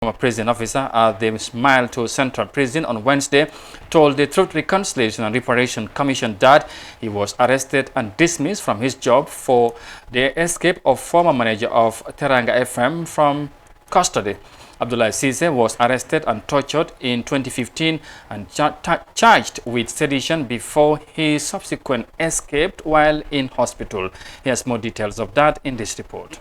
A prison officer at the Mile 2 Central Prison on Wednesday told the Truth, Reconciliation and Reparation Commission that he was arrested and dismissed from his job for the escape of former manager of Teranga FM from custody. Abdullah Cisse was arrested and tortured in 2015 and charged with sedition before he subsequently escaped while in hospital. Here's more details of that in this report.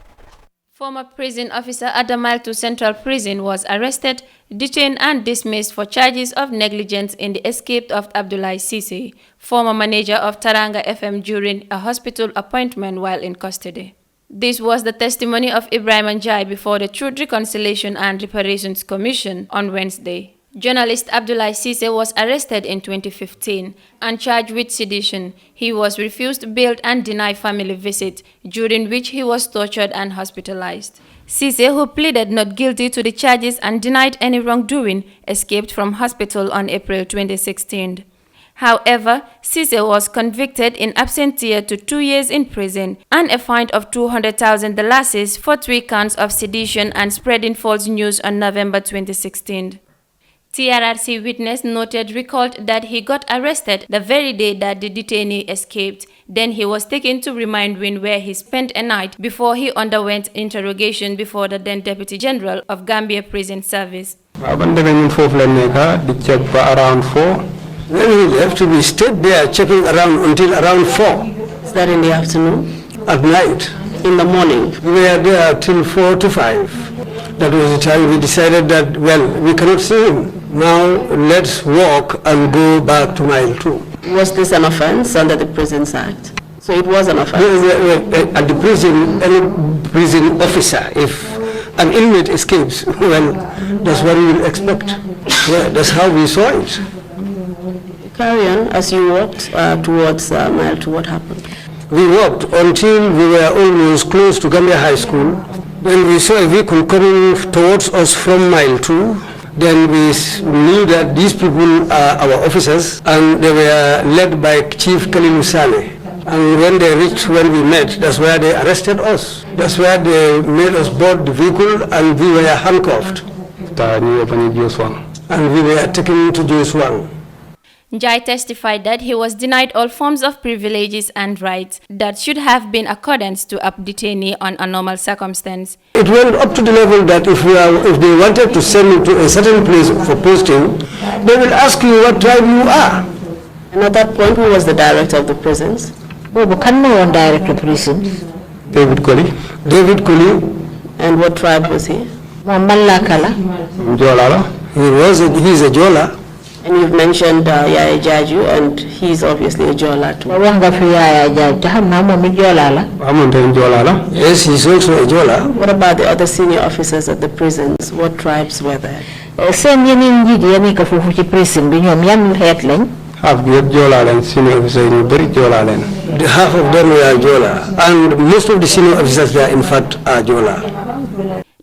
Former prison officer at the Mile 2 Central Prison was arrested, detained and dismissed for charges of negligence in the escape of Abdullah Cisse, former manager of Teranga FM, during a hospital appointment while in custody. This was the testimony of Ibrahim Njai before the Truth, Reconciliation and Reparations Commission on Wednesday. Journalist Abdullah Cisse was arrested in 2015 and charged with sedition. He was refused bail and denied family visit, during which he was tortured and hospitalized. Cisse, who pleaded not guilty to the charges and denied any wrongdoing, escaped from hospital on April 2016. However, Cisse was convicted in absentia to 2 years in prison and a fine of $200,000 for 3 counts of sedition and spreading false news on November 2016. TRRC witness recalled that he got arrested the very day that the detainee escaped. Then he was taken to Remand Wing, where he spent a night before he underwent interrogation before the then Deputy General of Gambia Prison Service. When he left, we stayed there checking around until around 4. Is that in the afternoon? At night. In the morning? We were there till 4 to 5. That was the time we decided that, well, we cannot see him. Now let's walk and go back to Mile 2. Was this an offense under the Prisons Act? So it was an offense? At the prison, any prison officer, if an inmate escapes, well, that's what we will expect. Well, that's how we saw it. Carry on. As you walked towards Mile 2, what happened? We walked until we were almost close to Gambia High School. When we saw a vehicle coming towards us from Mile 2, then we knew that these people are our officers, and they were led by Chief Kalilu Saleh. And when they reached where we met, that's where they arrested us. That's where they made us board the vehicle, and we were handcuffed. And we were taken to Juice 1. Njai testified that he was denied all forms of privileges and rights that should have been accordance to a detainee on a normal circumstance. It went up to the level that if they wanted to send you to a certain place for posting, they will ask you what tribe you are. And at that point, who was the director of the prisons? Director of prisons. David Colley. David Colley. And what tribe was he? Jolala. He's a Jola. And you've mentioned Yaya Jaju, and he's obviously a Jola too. Yes, he's also a Jola. What about the other senior officers at the prisons? What tribes were there? Half of them were Jola, and most of the senior officers there, in fact, are Jola.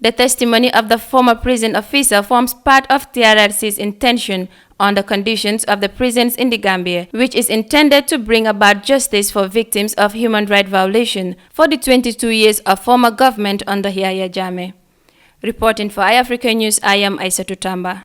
The testimony of the former prison officer forms part of TRRC's intention on the conditions of the prisons in the Gambia, which is intended to bring about justice for victims of human rights violation for the 22 years of former government under Yahya Jammeh. Reporting for iAfrica News, I am Aissatou Tamba.